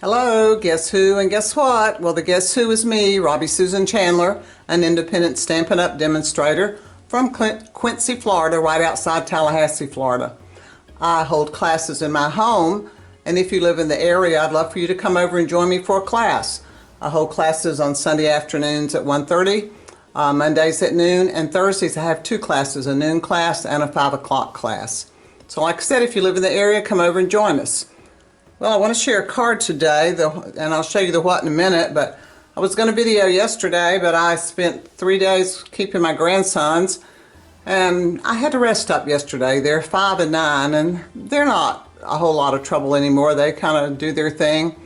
Hello, guess who and guess what? Well, the guess who is me, Robbie Susan Chandler, an independent Stampin' Up! Demonstrator from Quincy, Florida, right outside Tallahassee, Florida. I hold classes in my home, and if you live in the area, I'd love for you to come over and join me for a class. I hold classes on Sunday afternoons at 1:30, Mondays at noon, and Thursdays I have two classes, a noon class and a 5 o'clock class. So like I said, if you live in the area, come over and join us. Well, I want to share a card today, and I'll show you the what in a minute, but I was going to video yesterday, but I spent 3 days keeping my grandsons, and I had to rest up yesterday. They're 5 and 9, and they're not a whole lot of trouble anymore. They kind of do their thing.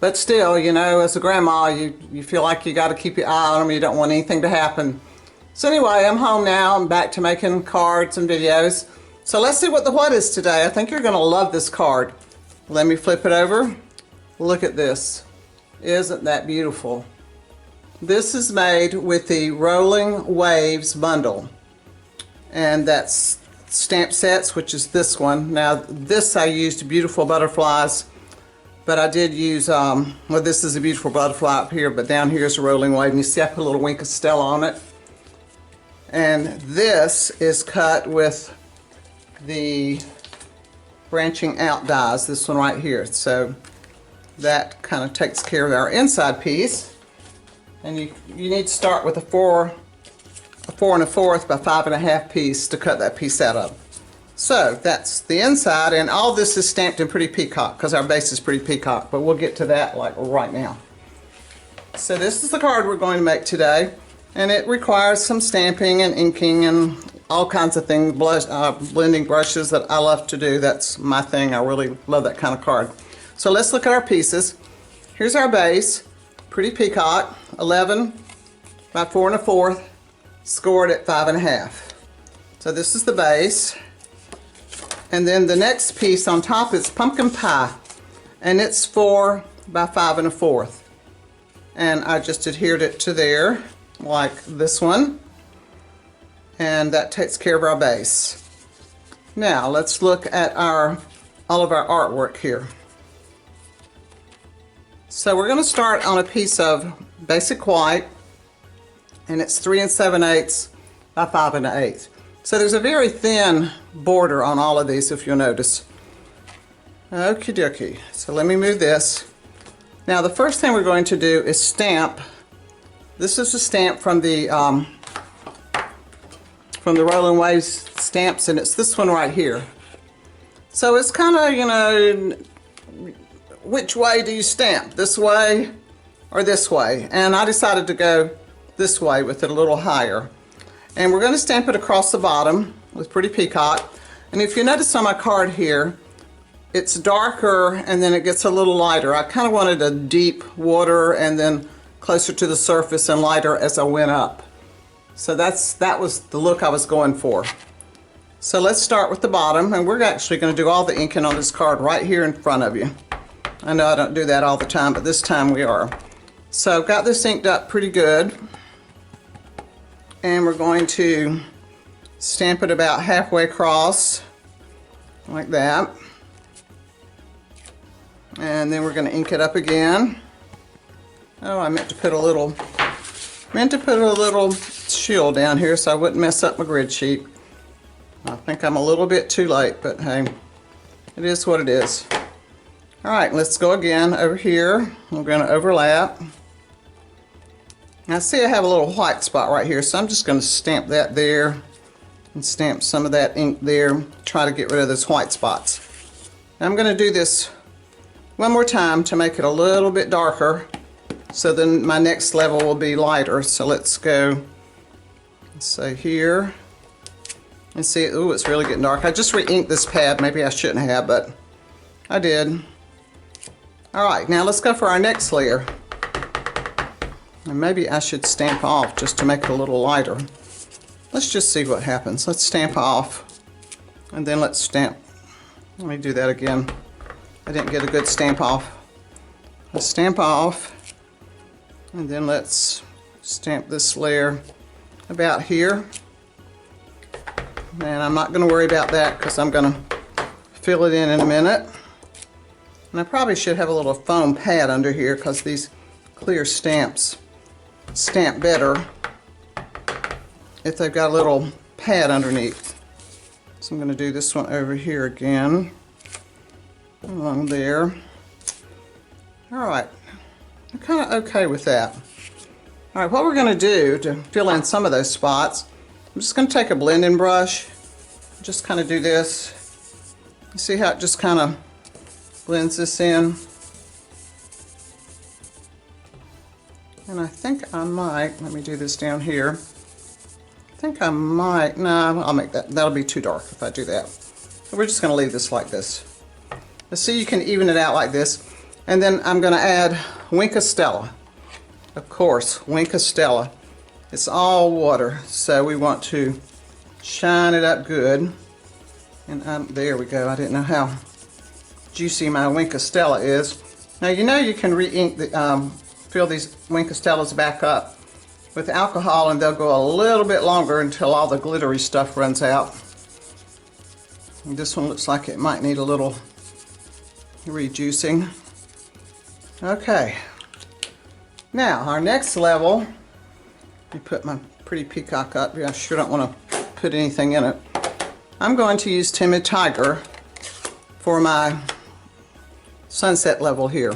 But still, you know, as a grandma, you feel like you got to keep your eye on them. You don't want anything to happen. So anyway, I'm home now. I'm back to making cards and videos. So let's see what the what is today. I think you're going to love this card. Let me flip it over. Look at this. Isn't that beautiful? This is made with the Rolling Waves bundle. And that's stamp sets, which is this one. Now this I used beautiful butterflies, but I did use, well, this is a beautiful butterfly up here, but down here is a rolling wave, and you see I put a little wink of Stella on it. And this is cut with the branching out dies, this one right here. So that kind of takes care of our inside piece. And you need to start with a 4 1/4 by 5 1/2 piece to cut that piece out of. So that's the inside, and all this is stamped in Pretty Peacock because our base is Pretty Peacock, but we'll get to that like right now. So this is the card we're going to make today, and it requires some stamping and inking and all kinds of things, blending brushes that I love to do. That's my thing. I really love that kind of card. So let's look at our pieces. Here's our base, Pretty Peacock, 11 by 4 1/4, scored at 5 1/2. So this is the base. And then the next piece on top is Pumpkin Pie, and it's 4 by 5 1/4. And I just adhered it to there, like this one. And that takes care of our base. Now let's look at all of our artwork here. So we're going to start on a piece of basic white, and it's 3 7/8 by 5 1/8. So there's a very thin border on all of these, if you'll notice. Okie dokie. So let me move this. Now the first thing we're going to do is stamp. This is a stamp from the Rolling Waves stamps, and it's this one right here. So it's kind of, you know, which way do you stamp? This way or this way? And I decided to go this way with it a little higher. And we're going to stamp it across the bottom with Pretty Peacock. And if you notice on my card here, it's darker and then it gets a little lighter. I kind of wanted a deep water and then closer to the surface and lighter as I went up. So that was the look I was going for. So let's start with the bottom, and we're actually going to do all the inking on this card right here in front of you. I know I don't do that all the time, but this time we are. So I've got this inked up pretty good. And we're going to stamp it about halfway across, like that. And then we're going to ink it up again. Oh, I meant to put a little shield down here so I wouldn't mess up my grid sheet. I think I'm a little bit too late, but hey, it is what it is. All right, let's go again over here. We're going to overlap. Now see I have a little white spot right here, so I'm just going to stamp that there and stamp some of that ink there, try to get rid of those white spots. Now I'm going to do this one more time to make it a little bit darker, so then my next level will be lighter. So let's go, let's say here, and see, ooh, it's really getting dark. I just re-inked this pad. Maybe I shouldn't have, but I did. All right, now let's go for our next layer. And maybe I should stamp off just to make it a little lighter. Let's just see what happens. Let's stamp off, and then let's stamp. Let me do that again. I didn't get a good stamp off. Let's stamp off, and then let's stamp this layer about here. And I'm not going to worry about that because I'm going to fill it in a minute. And I probably should have a little foam pad under here because these clear stamps stamp better if they've got a little pad underneath. So I'm going to do this one over here again, along there. All right, I'm kind of okay with that. All right, what we're going to do to fill in some of those spots, I'm just going to take a blending brush, just kind of do this. You see how it just kind of blends this in? And I think I might, let me do this down here. I think I might, no, I'll make that, that'll be too dark if I do that. So we're just going to leave this like this. Let's see, you can even it out like this. And then I'm going to add Wink of Stella. Of course, Wink of Stella. It's all water, so we want to shine it up good. And there we go. I didn't know how juicy my Wink of Stella is. Now you know you can re-ink the, fill these Wink of Stellas back up with alcohol, and they'll go a little bit longer until all the glittery stuff runs out. And this one looks like it might need a little rejuicing. Okay. Now, our next level, let me put my pretty peacock up. I sure don't want to put anything in it. I'm going to use Timid Tiger for my sunset level here.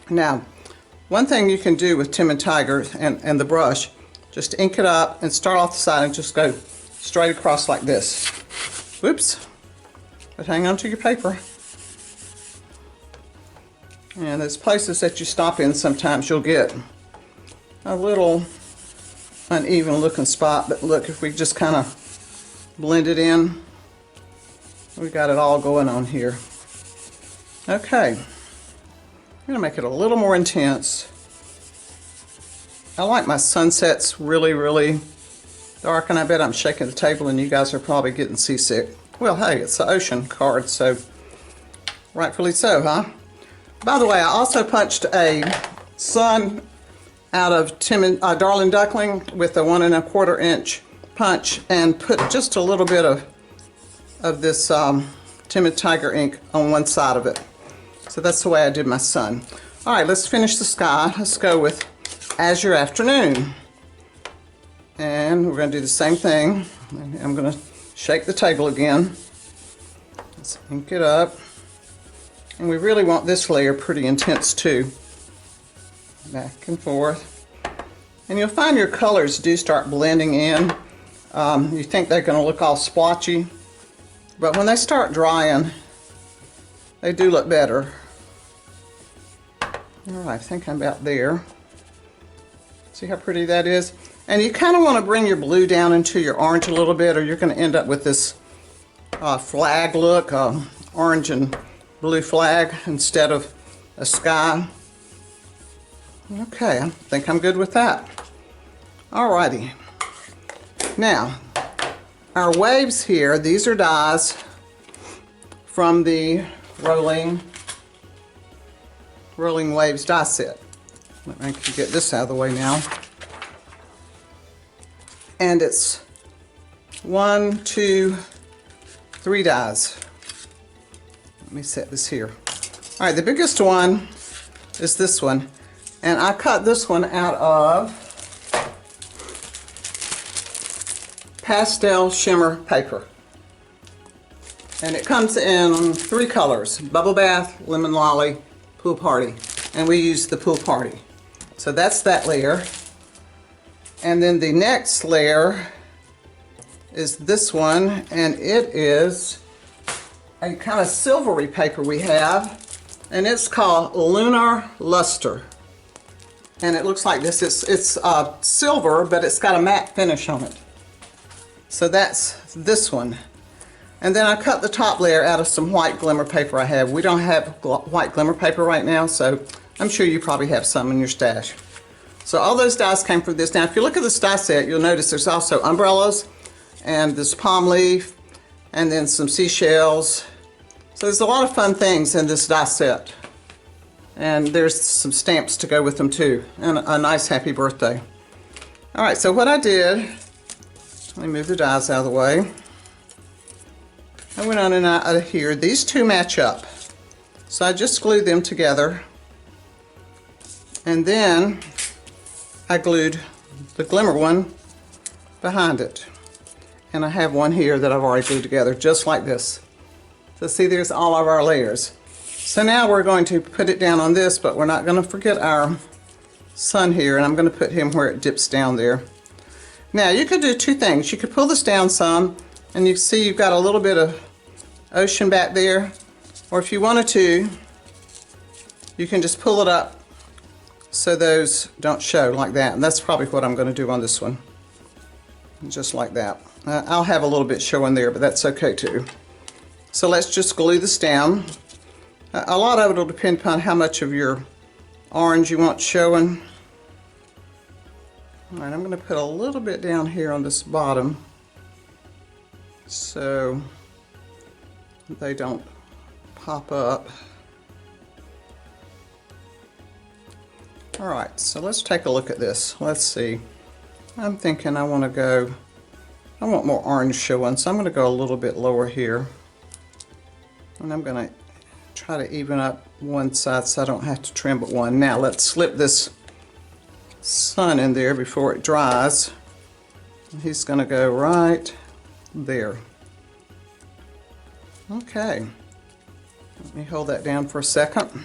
Now, one thing you can do with Timid Tiger and the brush, just ink it up and start off the side and just go straight across like this. Whoops. But hang on to your paper. And there's places that you stop in sometimes you'll get a little uneven looking spot, but look, if we just kind of blend it in, we got it all going on here. Okay, I'm going to make it a little more intense. I like my sunsets really, really dark, and I bet I'm shaking the table and you guys are probably getting seasick. Well, hey, it's the ocean card, so rightfully so, huh? By the way, I also punched a sun out of Darling Duckling with a 1 1/4 inch punch and put just a little bit of this Timid Tiger ink on one side of it. So that's the way I did my sun. All right, let's finish the sky. Let's go with Azure Afternoon. And we're going to do the same thing. I'm going to shake the table again. Let's ink it up. And we really want this layer pretty intense too. Back and forth. And you'll find your colors do start blending in. You think they're going to look all splotchy, but when they start drying, they do look better. All right, I think I'm about there. See how pretty that is? And you kind of want to bring your blue down into your orange a little bit, or you're going to end up with this flag look, orange and blue flag instead of a sky. Okay, I think I'm good with that. Alrighty. Now, our waves here, these are dies from the Rolling Waves die set. Let me get this out of the way now. And it's 1, 2, 3 dies. Let me set this here. All right, the biggest one is this one. And I cut this one out of pastel shimmer paper. And it comes in 3 colors: Bubble Bath, Lemon Lolly, Pool Party. And we use the Pool Party. So that's that layer. And then the next layer is this one, and it is a kind of silvery paper we have, and it's called Lunar Luster. And it looks like this. It's silver, but it's got a matte finish on it. So that's this one. And then I cut the top layer out of some white glimmer paper I have. We don't have white glimmer paper right now, so I'm sure you probably have some in your stash. So all those dies came from this. Now, if you look at this die set, you'll notice there's also umbrellas, and this palm leaf, and then some seashells. So there's a lot of fun things in this die set. And there's some stamps to go with them too, and a nice happy birthday. All right, so what I did, let me move the dies out of the way. I went on and out of here. These two match up. So I just glued them together, and then I glued the glimmer one behind it. And I have one here that I've already glued together, just like this. So see, there's all of our layers. So now we're going to put it down on this, but we're not going to forget our sun here, and I'm going to put him where it dips down there. Now you could do two things. You could pull this down some, and you see you've got a little bit of ocean back there, or if you wanted to, you can just pull it up so those don't show like that, and that's probably what I'm going to do on this one, just like that. I'll have a little bit showing there, but that's okay too. So let's just glue this down. A lot of it will depend upon how much of your orange you want showing. All right, I'm going to put a little bit down here on this bottom so they don't pop up. All right, so let's take a look at this. Let's see. I'm thinking I want more orange showing, so I'm going to go a little bit lower here. And I'm going to try to even up one side so I don't have to trim but one. Now let's slip this sun in there before it dries. He's going to go right there. Okay. Let me hold that down for a second.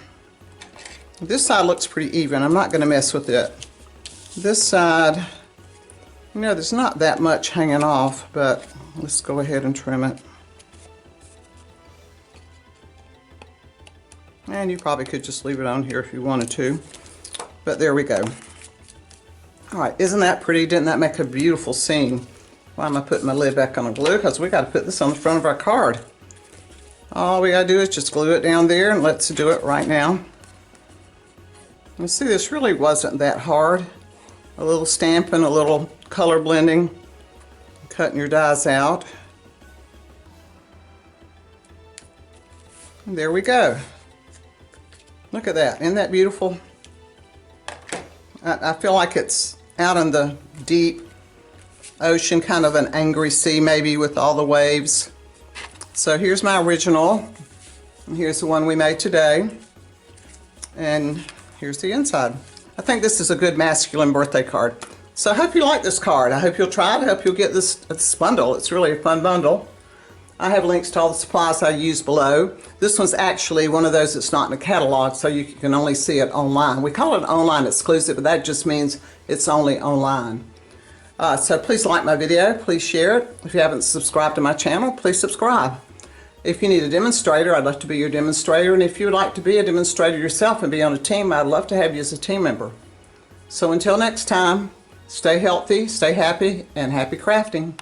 This side looks pretty even. I'm not going to mess with it. This side, you know, there's not that much hanging off, but let's go ahead and trim it. And you probably could just leave it on here if you wanted to, but there we go. All right, isn't that pretty? Didn't that make a beautiful scene? Why am I putting my lid back on the glue? Because we got to put this on the front of our card. All we got to do is just glue it down there, and let's do it right now. You see, this really wasn't that hard. A little stamping, a little color blending, cutting your dies out. And there we go. Look at that. Isn't that beautiful? I feel like it's out in the deep ocean, kind of an angry sea maybe with all the waves. So here's my original, and here's the one we made today, and here's the inside. I think this is a good masculine birthday card. So I hope you like this card. I hope you'll try it. I hope you'll get this bundle. It's really a fun bundle. I have links to all the supplies I use below. This one's actually one of those that's not in a catalog, so you can only see it online. We call it an online exclusive, but that just means it's only online. So please like my video. Please share it. If you haven't subscribed to my channel, please subscribe. If you need a demonstrator, I'd love to be your demonstrator. And if you would like to be a demonstrator yourself and be on a team, I'd love to have you as a team member. So until next time, stay healthy, stay happy, and happy crafting.